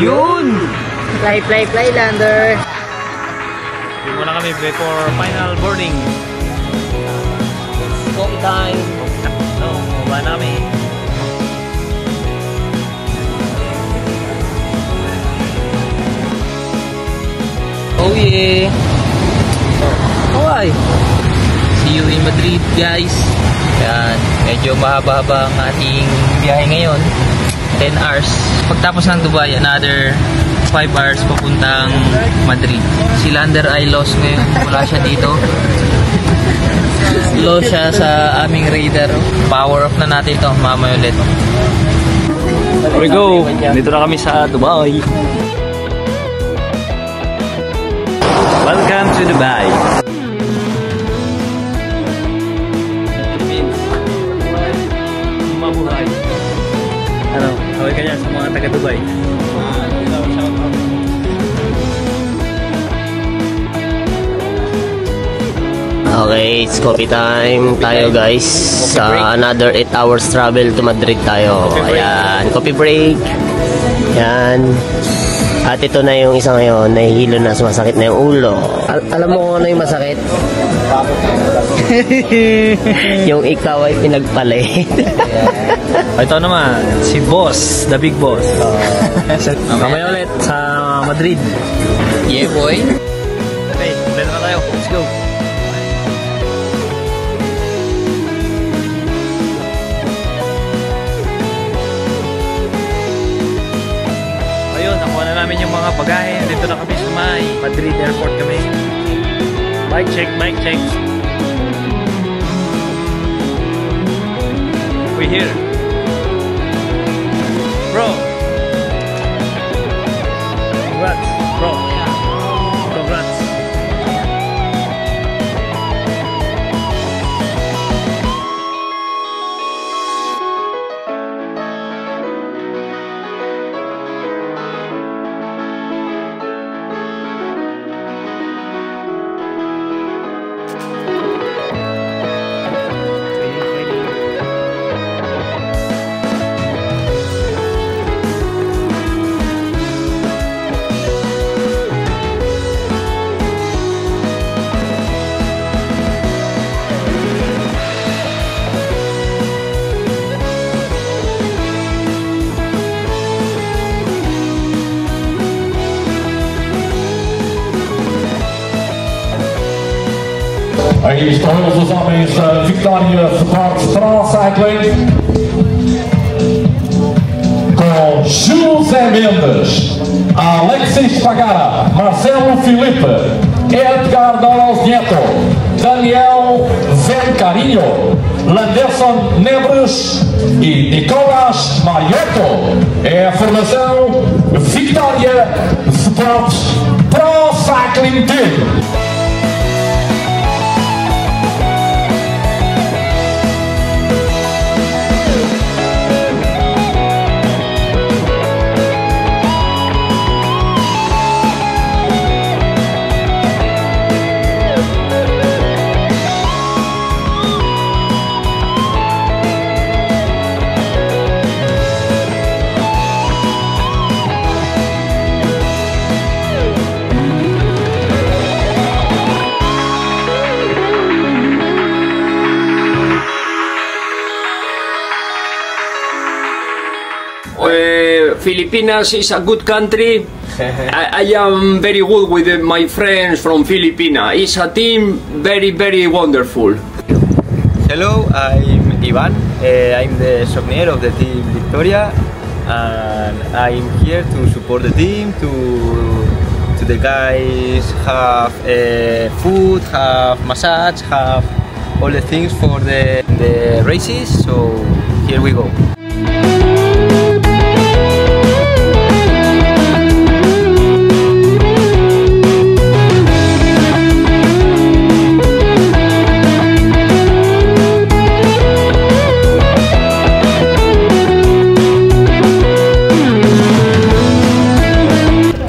Yun! Fly, Lander. Yun muna kami before final boarding. Coffee time. So, baba namin. Oh yeah. Okay. See you in Madrid, guys. Yan. Medyo mahaba-haba ang ating biyahe ngayon. 10 hours. Pagtapos ng Dubai, another 5 hours papuntang Madrid. Si Lander ay lost ngayon. Wala siya dito. Lost siya sa aming radar. Power off na natin ito. Mamaya ulit. Here we go. Dito na kami sa Dubai. Welcome to Dubai. Mabuhay. Ano, kaway ka dyan sa mga taga-Dubai. Okay, it's coffee time tayo guys. Sa another 8 hours travel to Madrid tayo. Ayan, coffee break. Yan. At ito na yung isa ngayon, nahihilo na, sumasakit na yung ulo. Alam mo kung ano yung masakit? Yung ikaw ay pinagpalit. Ito naman, si Boss, the big boss. Mamaya ulit sa Madrid. Yeah, boy. Okay, ulit na tayo. Let's go. Ayun, nakuha na namin yung mga bagahe. Dito na kami sa may Madrid Airport kami. Mic check, mic check. We here. Bro. Congrats, bro. Congrats. Aí estão os homens da Victoria Sports Pro Cycling com José Mendes, Alexis Pagara, Marcelo Filipe, Edgar Doros Nieto, Daniel Zencarinho, Landerson Nebres e Nicolas Maioto. É a formação Victoria Sports Pro Cycling Team. Filipinas is a good country. I am very good with my friends from Filipinas. It's a team very wonderful. Hello, I'm Ivan. I'm the sommelier of the team Victoria, and I'm here to support the team. To the guys have food, have massage, have all the things for the races. So here we go.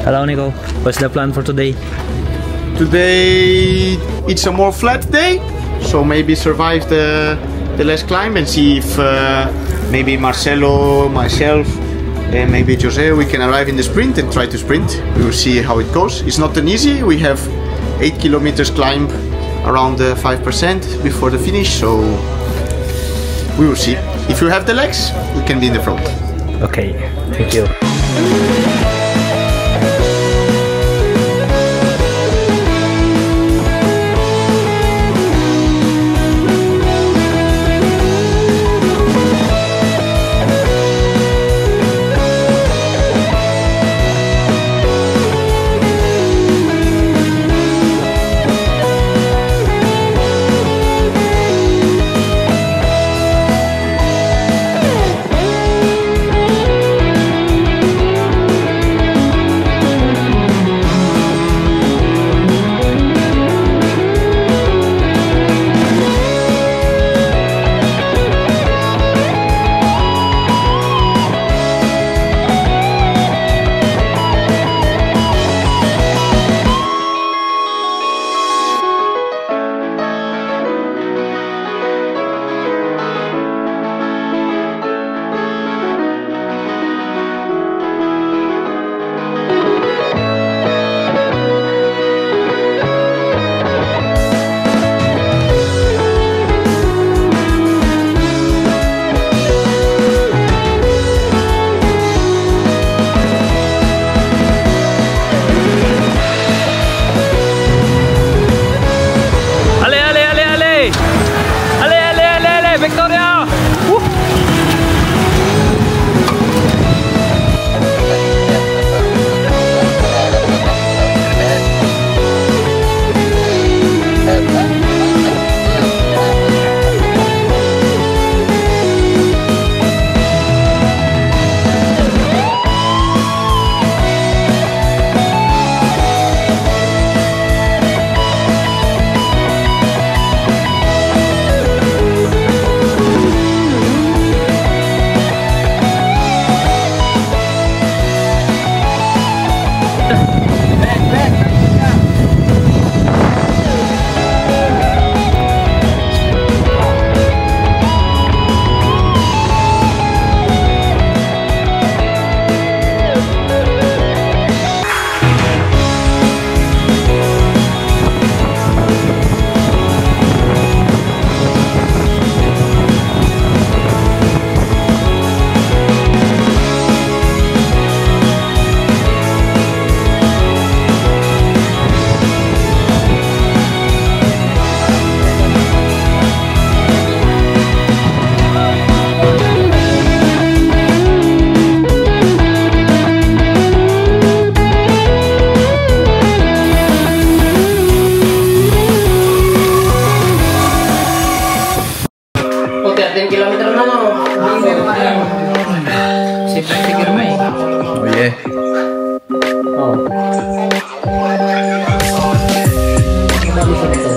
Hello Nico, what's the plan for today? Today it's a more flat day, so maybe survive the last climb and see if maybe Marcelo, myself and maybe Jose, we can arrive in the sprint and try to sprint. We will see how it goes. It's not an easy. We have 8 kilometers climb around 5% before the finish, so we will see. If you have the legs, we can be in the front. Okay, thank you.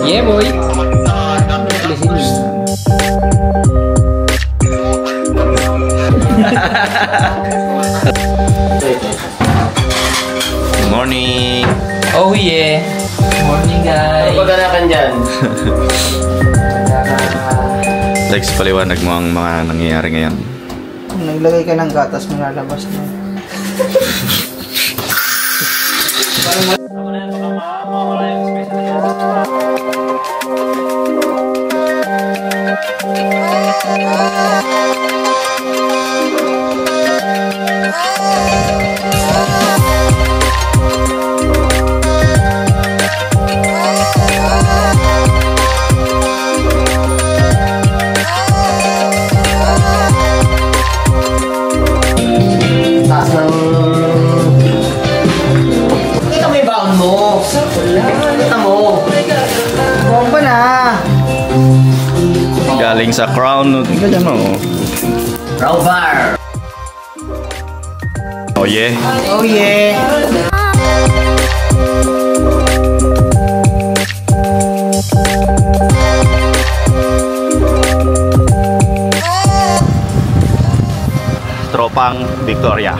Yeah, boy. Good morning. Oh yeah. Morning, guys. Pagkanakan dyan. Lex, paliwanag mo ang mga nangyayari ngayon. Kung naglagay ka ng gatas, malalabas na. Taas ng... Kita mo yung baon mo. Kita mo. Bomba na! Galing sa Crown. Ganyan mo. Rover. Oh yeah. Oh yeah! Tropang Victoria.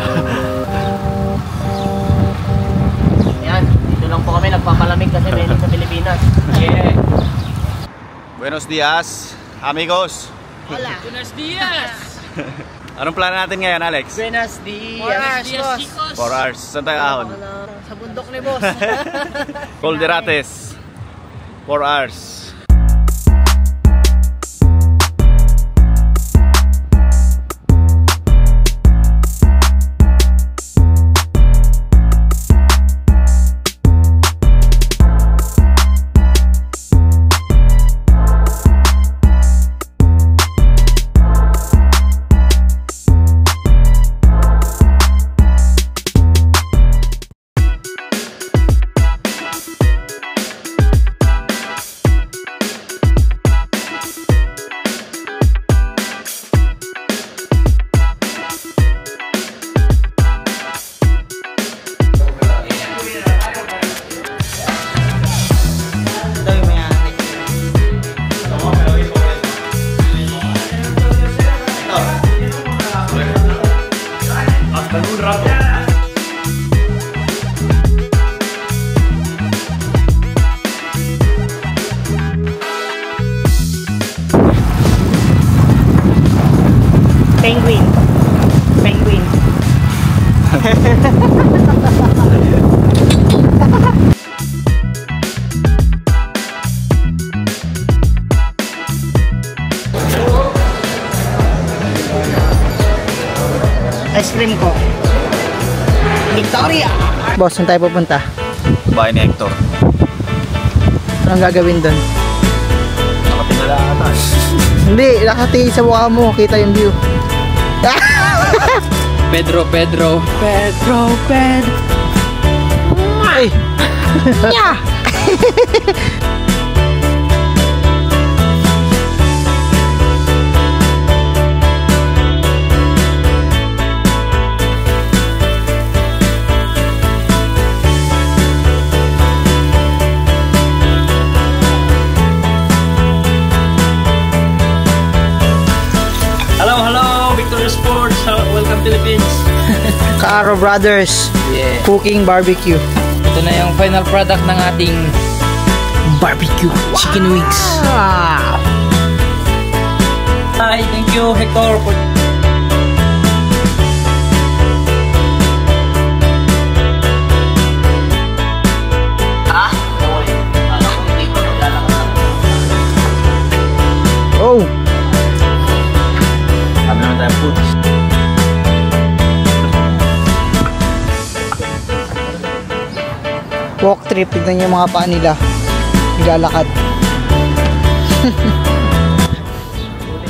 Yan, dito lang po kami nagpapalamig kasi mainit sa Pilipinas. Yeah. Buenos dias, amigos. Buenos dias. Anong plano natin ngayon, Alex? Buenos dias, boss. 4 hours. Saan tayo ahon? Sa bundok ni boss. Colderates. 4 hours. Penguin. Ice cream ko. Victoria! Boss, saan tayo pupunta? Bahay ni Hector. Anong gagawin doon? Nakatingala ata. Hindi, nakati sa mukha mo. Kita yung view. Pedro. Ay! Yeah! Hello, Victoria Sports. Welcome Philippines. Kaaro Brothers. Yeah. Cooking barbecue. Ito na yung final product ng ating barbecue chicken wings. Hi, thank you Hector for Oh! Ano naman tayo foods? Walk trip. Tignan niyo yung mga paa nila. Naglalakad.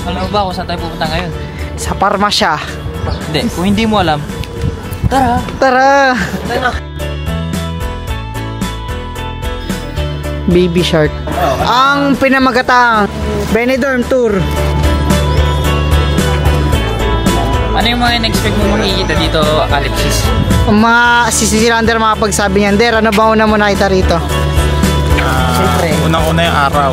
Alam mo ba kung saan tayo pupunta ngayon? Sa Parmasya. Hindi, kung hindi mo alam, Tara! Baby Shark. Ang pinamagatang Benidorm Tour. ano yung mga in-expect mo makikita dito, Alexis? Si Lander makapagsabi niyan, Der, ano ba una mo nakita rito? Unang-una yung araw.